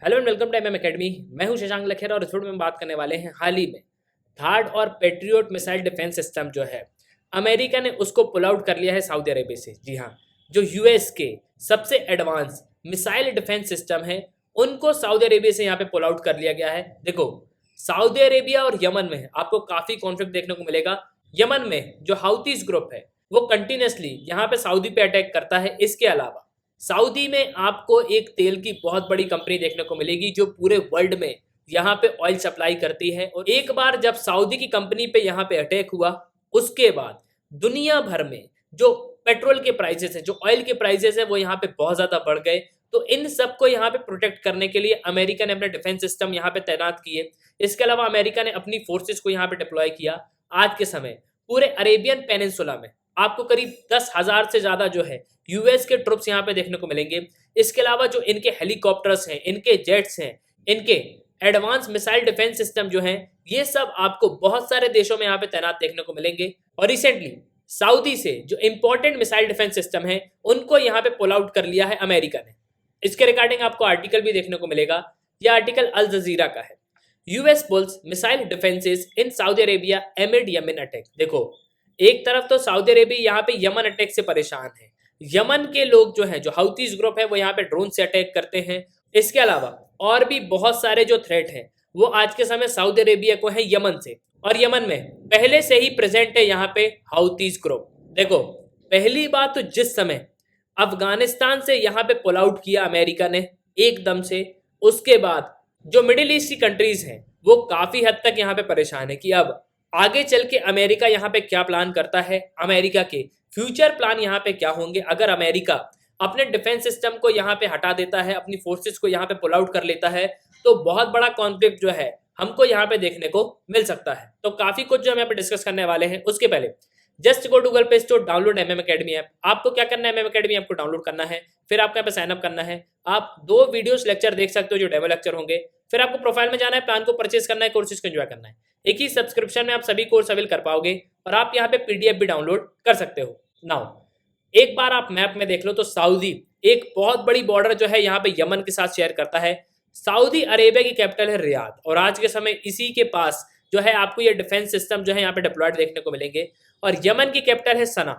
Hello and welcome to MM academy. मैं हूं शशांक लखेरा और इस वीडियो में बात करने वाले हैं हाल ही में थार्ड और पेट्रियोट मिसाइल डिफेंस सिस्टम जो है अमेरिका ने उसको पुल आउट कर लिया है सऊदी अरेबिया से। जी हाँ, जो यूएस के सबसे एडवांस मिसाइल डिफेंस सिस्टम है उनको सऊदी अरेबिया से यहाँ पे पुल आउट कर लिया गया है। देखो, सऊदी अरेबिया और यमन में आपको काफी कॉन्फ्लिक्ट देखने को मिलेगा। यमन में जो हाउतीज ग्रुप है वो कंटिन्यूसली यहाँ पे सऊदी पे अटैक करता है। इसके अलावा सऊदी में आपको एक तेल की बहुत बड़ी कंपनी देखने को मिलेगी जो पूरे वर्ल्ड में यहाँ पे ऑयल सप्लाई करती है। और एक बार जब सऊदी की कंपनी पे यहाँ पे अटैक हुआ, उसके बाद दुनिया भर में जो पेट्रोल के प्राइसेस है, जो ऑयल के प्राइसेस है, वो यहाँ पे बहुत ज्यादा बढ़ गए। तो इन सबको यहाँ पे प्रोटेक्ट करने के लिए अमेरिका ने अपने डिफेंस सिस्टम यहाँ पे तैनात किए। इसके अलावा अमेरिका ने अपनी फोर्सेस को यहाँ पे डिप्लॉय किया। आज के समय पूरे अरेबियन पेनिनसुला में आपको करीब 10,000 से ज्यादा जो है यूएस के ट्रुप्स यहाँ पे देखने को मिलेंगे। इसके अलावा जो इनके हेलीकॉप्टर्स हैं, इनके जेट्स हैं, इनके एडवांस मिसाइल डिफेंस सिस्टम जो हैं, ये सब आपको बहुत सारे देशों में यहाँ पे तैनात देखने को मिलेंगे। और रिसेंटली सऊदी से जो इंपॉर्टेंट मिसाइल डिफेंस सिस्टम है उनको यहाँ पे पुल आउट कर लिया है अमेरिका ने। इसके रिगार्डिंग आपको आर्टिकल भी देखने को मिलेगा। यह आर्टिकल अल जजीरा का है। US pulls missile defences in Saudi Arabia amid Yemen attack. देखो, एक तरफ तो सऊदी अरेबिया यहाँ पे यमन अटैक से परेशान है। यमन के लोग जो हैं, जो हाउतीज ग्रुप है, वो यहाँ पे ड्रोन से अटैक करते हैं। इसके अलावा और भी बहुत सारे जो थ्रेट हैं वो आज के समय सऊदी अरेबिया को है यमन से। और यमन में पहले से ही प्रेजेंट है यहाँ पे हाउतीज ग्रुप। देखो, पहली बात तो जिस समय अफगानिस्तान से यहाँ पे पुल आउट किया अमेरिका ने एकदम से, उसके बाद जो मिडिल ईस्ट की कंट्रीज हैं वो काफी हद तक यहाँ पे परेशान है कि अब आगे चल के अमेरिका यहाँ पे क्या प्लान करता है, अमेरिका के फ्यूचर प्लान यहाँ पे क्या होंगे। अगर अमेरिका अपने डिफेंस सिस्टम को यहाँ पे हटा देता है, अपनी फोर्सेस को यहाँ पे पुल आउट कर लेता है, तो बहुत बड़ा कॉन्फ्लिक्ट जो है हमको यहाँ पे देखने को मिल सकता है। तो काफी कुछ जो हम यहाँ पे डिस्कस करने वाले हैं। उसके पहले जस्ट गो गूगल पे store, download MM academy app. आपको क्या करना है, एमएम एकेडमी ऐप को डाउनलोड करना है, फिर आपको यहाँ पे साइन अप करना है। आप 2 वीडियोस लेक्चर देख सकते हो जो डेमो लेक्चर होंगे। फिर आपको प्रोफाइल में जाना है, प्लान को परचेज करना है, कोर्सेज को एंजॉय करना है। एक ही सब्सक्रिप्शन में आप सभी कोर्स अवेल कर पाओगे और आप यहाँ पे पीडीएफ भी डाउनलोड कर सकते हो। नाउ एक बार आप मैप में देख लो तो सऊदी एक बहुत बड़ी बॉर्डर जो है यहाँ पे यमन के साथ शेयर करता है। सऊदी अरेबिया की कैपिटल है रियाद और आज के समय इसी के पास जो है आपको ये डिफेंस सिस्टम जो है यहाँ पे डिप्लॉयड देखने को मिलेंगे। और यमन की कैपिटल है सना।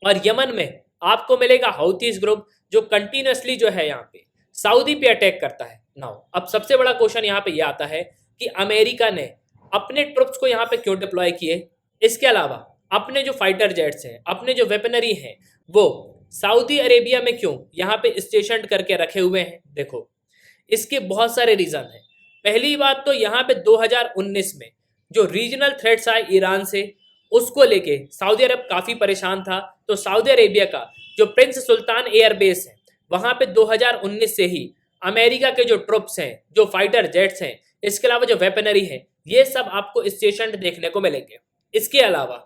और यमन में आपको मिलेगा हाउतीज ग्रुप जो कंटिन्यूसली जो है यहाँ पे सऊदी पे अटैक करता है। नाउ अब सबसे बड़ा क्वेश्चन यहाँ पे ये आता है कि अमेरिका ने अपने ट्रुप्स को यहाँ पे क्यों डिप्लॉय किए। इसके अलावा अपने जो फाइटर जेट्स हैं, अपने जो वेपनरी हैं, वो सऊदी अरेबिया में क्यों यहाँ पे स्टेशन करके रखे हुए हैं। देखो, इसके बहुत सारे रीजन हैं। पहली बात तो यहाँ पे 2019 में जो रीजनल थ्रेट्स आए ईरान से, उसको लेके सऊदी अरब काफी परेशान था। तो सऊदी अरेबिया का जो प्रिंस सुल्तान एयरबेस है वहां पे 2019 से ही अमेरिका के जो ट्रुप्स हैं, जो फाइटर जेट्स हैं, इसके अलावा जो वेपनरी है, ये सब आपको स्टेशन देखने को मिलेंगे। इसके अलावा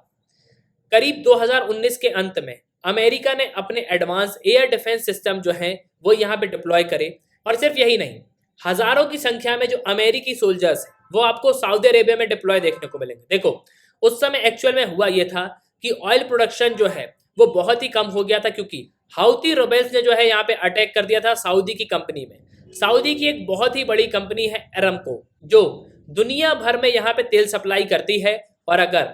करीब 2019 के अंत में अमेरिका ने अपने एडवांस एयर डिफेंस सिस्टम जो है वो यहाँ पे डिप्लॉय करे। और सिर्फ यही नहीं, हजारों की संख्या में जो अमेरिकी सोल्जर्स हैं वो आपको सऊदी अरेबिया में डिप्लॉय देखने को मिलेंगे। देखो, उस समय एक्चुअल में हुआ ये था कि ऑयल प्रोडक्शन जो है वो बहुत ही कम हो गया था क्योंकि हाउती रोबेल्स ने जो है यहाँ पे अटैक कर दिया था सऊदी की कंपनी में। सऊदी की एक बहुत ही बड़ी कंपनी है एरामको, जो दुनिया भर में यहाँ पे तेल सप्लाई करती है। और अगर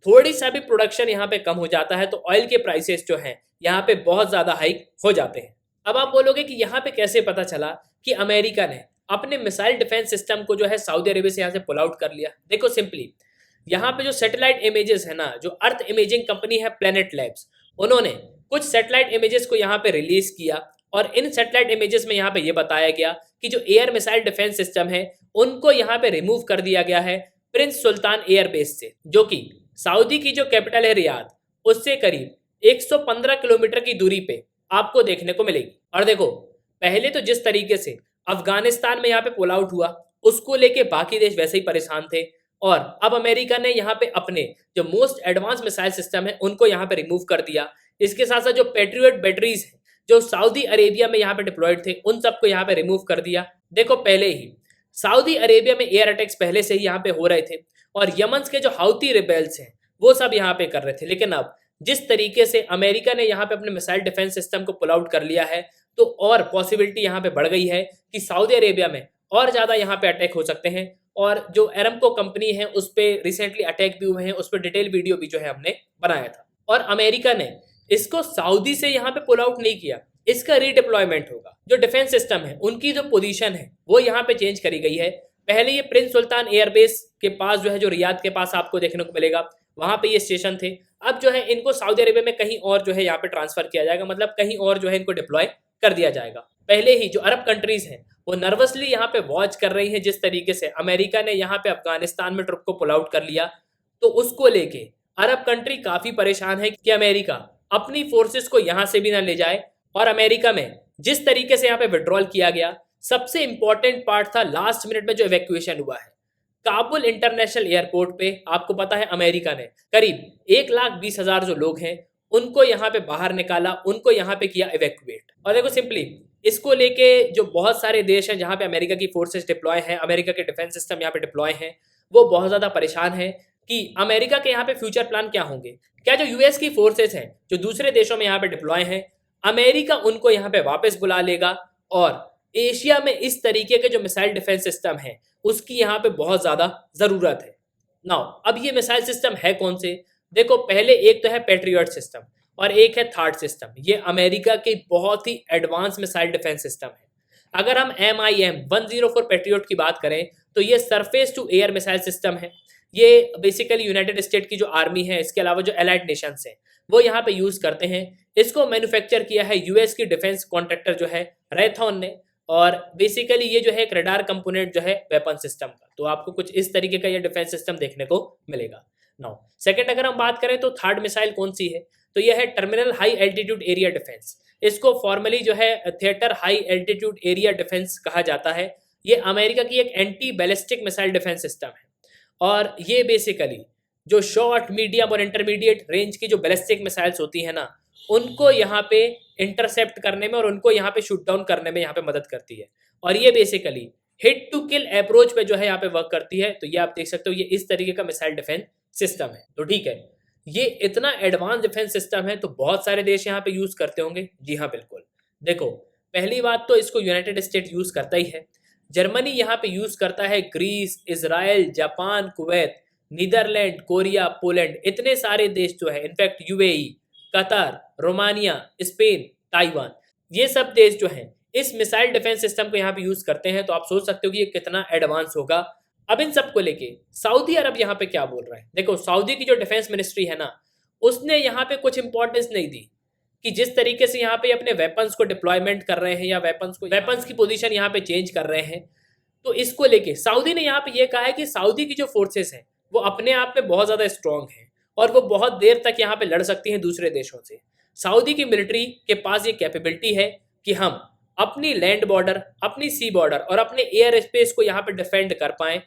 थोड़ी सा भी प्रोडक्शन यहाँ पे कम हो जाता है तो ऑयल के प्राइसेस जो हैं यहाँ पे बहुत ज्यादा हाइक हो जाते हैं। अब आप बोलोगे कि यहाँ पे कैसे पता चला कि अमेरिका ने अपने मिसाइल डिफेंस सिस्टम को जो है सऊदी अरेबिया से यहाँ से पुल आउट कर लिया। देखो, सिंपली यहाँ पे जो सैटेलाइट इमेजेस है ना, जो अर्थ इमेजिंग कंपनी है प्लेनेट लैब्स, उन्होंने कुछ सैटेलाइट इमेजेस को यहाँ पे रिलीज किया। और इन सैटेलाइट इमेजेस में यहाँ पे ये बताया गया कि जो एयर मिसाइल डिफेंस सिस्टम है उनको यहाँ पे रिमूव कर दिया गया है प्रिंस सुल्तान एयरबेस से, जो कि सऊदी की जो कैपिटल है रियाद, उससे करीब 115 किलोमीटर की दूरी पे आपको देखने को मिलेगी। और देखो, पहले तो जिस तरीके से अफगानिस्तान में यहाँ पे पुल आउट हुआ उसको लेके बाकी देश वैसे ही परेशान थे। और अब अमेरिका ने यहाँ पे अपने जो मोस्ट एडवांस मिसाइल सिस्टम है उनको यहाँ पे रिमूव कर दिया। इसके साथ साथ जो पेट्रियट बैटरीज है जो सऊदी अरेबिया में यहाँ पे डिप्लॉयड थे उन सबको यहाँ पे रिमूव कर दिया। देखो, पहले ही सऊदी अरेबिया में एयर अटैक्स पहले से ही यहाँ पे हो रहे थे और यमन के जो हाउती रिबेल्स हैं वो सब यहाँ पे कर रहे थे। लेकिन अब जिस तरीके से अमेरिका ने यहाँ पे अपने मिसाइल डिफेंस सिस्टम को पुल आउट कर लिया है तो और पॉसिबिलिटी यहाँ पे बढ़ गई है कि सऊदी अरेबिया में और ज़्यादा यहाँ पे अटैक हो सकते हैं। और जो एरामको कंपनी है उस पर रिसेंटली अटैक भी हुए हैं, उस पर डिटेल वीडियो भी जो है हमने बनाया था। और अमेरिका ने इसको सऊदी से यहाँ पे पुल आउट नहीं किया, इसका रीडिप्लॉयमेंट होगा। जो डिफेंस सिस्टम है उनकी जो पोजीशन है वो यहाँ पे चेंज करी गई है। पहले ये प्रिंस सुल्तान एयरबेस के पास जो है, जो रियाद के पास आपको देखने को मिलेगा, वहां पे ये स्टेशन थे। अब जो है इनको सऊदी अरेबिया में कहीं और जो है यहाँ पे ट्रांसफर किया जाएगा, मतलब कहीं और जो है इनको डिप्लॉय कर दिया जाएगा। पहले ही जो अरब कंट्रीज हैं वो नर्वसली यहाँ पे वॉच कर रही हैं, जिस तरीके से अमेरिका ने यहाँ पे अफगानिस्तान में ट्रुप को पुल आउट कर लिया, तो उसको लेके अरब कंट्री काफी परेशान है कि अमेरिका अपनी फोर्सेस को यहाँ से भी ना ले जाए। और अमेरिका में जिस तरीके से यहाँ पे विड्रॉल किया गया, सबसे इंपॉर्टेंट पार्ट था लास्ट मिनट में जो इवैक्यूएशन हुआ है काबुल इंटरनेशनल एयरपोर्ट पे। आपको पता है अमेरिका ने करीब 1,20,000 जो लोग हैं उनको यहाँ पे बाहर निकाला, उनको यहाँ पे किया इवैक्यूएट। और देखो सिंपली इसको लेके जो बहुत सारे देश हैं जहाँ पे अमेरिका की फोर्सेस डिप्लॉय हैं, अमेरिका के डिफेंस सिस्टम यहाँ पे डिप्लॉय हैं, वो बहुत ज़्यादा परेशान है कि अमेरिका के यहाँ पे फ्यूचर प्लान क्या होंगे। क्या जो यूएस की फोर्सेस हैं जो दूसरे देशों में यहाँ पे डिप्लॉय हैं, अमेरिका उनको यहाँ पे वापस बुला लेगा। और एशिया में इस तरीके के जो मिसाइल डिफेंस सिस्टम है उसकी यहाँ पे बहुत ज़्यादा ज़रूरत है। नाउ अब ये मिसाइल सिस्टम है कौन से? देखो पहले एक तो है पैट्रियट सिस्टम और एक है थार्ड सिस्टम। ये अमेरिका की बहुत ही एडवांस मिसाइल डिफेंस सिस्टम है। अगर हम MIM-104 पैट्रियट की बात करें तो ये surface to air missile system है। ये बेसिकली यूनाइटेड स्टेट की जो आर्मी है, इसके अलावा जो एलाइड नेशंस हैं वो यहाँ पे यूज करते हैं। इसको मैन्युफैक्चर किया है यूएस की डिफेंस कॉन्ट्रैक्टर जो है रैथॉन ने। और बेसिकली ये जो है एक रडार कंपोनेंट जो है वेपन सिस्टम का, तो आपको कुछ इस तरीके का ये डिफेंस सिस्टम देखने को मिलेगा। नाउ सेकंड अगर हम बात करें तो थर्ड मिसाइल कौन सी है, तो यह है terminal high altitude area defence. इसको फॉर्मली जो है theatre high altitude area defence कहा जाता है। ये अमेरिका की एक anti ballistic missile defence system है। और ये बेसिकली जो शॉर्ट, मीडियम और इंटरमीडिएट रेंज की जो बैलिस्टिक मिसाइल्स होती है ना, उनको यहाँ पे इंटरसेप्ट करने में और उनको यहाँ पे शूट डाउन करने में यहाँ पे मदद करती है। और ये basically hit to kill approach पे जो है यहाँ पे वर्क करती है। तो ये आप देख सकते हो, ये इस तरीके का मिसाइल डिफेंस सिस्टम है। तो ठीक है, ये इतना एडवांस डिफेंस सिस्टम है तो बहुत सारे देश यहाँ पे यूज करते होंगे। जी हाँ बिल्कुल। देखो पहली बात तो इसको यूनाइटेड स्टेट यूज करता ही है, जर्मनी यहाँ पे यूज करता है, Greece, Israel, Japan, Kuwait, Netherlands, Korea, Poland, इतने सारे देश जो है, in fact UAE, Qatar, Romania, Spain, Taiwan, ये सब देश जो हैं इस मिसाइल डिफेंस सिस्टम को यहाँ पे यूज करते हैं। तो आप सोच सकते हो कि ये कितना एडवांस होगा। अब इन सब को लेके सऊदी अरब यहाँ पे क्या बोल रहा है। देखो सऊदी की जो डिफेंस मिनिस्ट्री है ना, उसने यहाँ पे कुछ इंपॉर्टेंस नहीं दी कि जिस तरीके से यहाँ पे अपने वेपन्स को डिप्लॉयमेंट कर रहे हैं या वेपन्स की पोजीशन यहाँ पे चेंज कर रहे हैं, तो इसको लेके सऊदी ने यहाँ पे ये कहा है कि सऊदी की जो फोर्सेस हैं वो अपने आप में बहुत ज़्यादा स्ट्रांग हैं और वो बहुत देर तक यहाँ पे लड़ सकती हैं दूसरे देशों से। सऊदी की मिलिट्री के पास ये कैपेबिलिटी है कि हम अपनी लैंड बॉर्डर, अपनी सी बॉर्डर और अपने एयर स्पेस को यहाँ पे डिफेंड कर पाएं।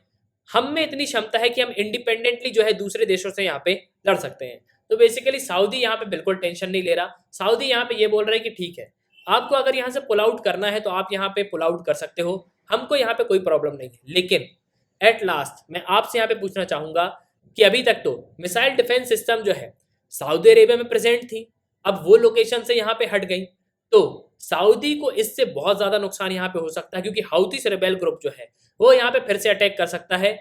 हम में इतनी क्षमता है कि हम इंडिपेंडेंटली जो है दूसरे देशों से यहाँ पे लड़ सकते हैं। तो बेसिकली सऊदी यहाँ पे बिल्कुल टेंशन नहीं ले रहा। सऊदी यहाँ पे ये बोल रहे हैं कि ठीक है, आपको अगर यहाँ से पुल आउट करना है तो आप यहाँ पे पुल आउट कर सकते हो, हमको यहाँ पे कोई प्रॉब्लम नहीं है। लेकिन एट लास्ट मैं आपसे यहाँ पे पूछना चाहूंगा कि अभी तक तो मिसाइल डिफेंस सिस्टम जो है सऊदी अरेबिया में प्रेजेंट थी, अब वो लोकेशन से यहाँ पे हट गई, तो सऊदी को इससे बहुत ज्यादा नुकसान यहाँ पे हो सकता है, क्योंकि हाउथी रेबेल ग्रुप जो है वो यहाँ पे फिर से अटैक कर सकता है।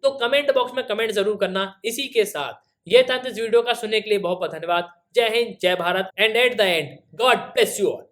तो कमेंट बॉक्स में कमेंट जरूर करना। इसी के साथ ये था इस वीडियो का, सुनने के लिए बहुत बहुत धन्यवाद। जय हिंद, जय Bharat and at the end God bless you all.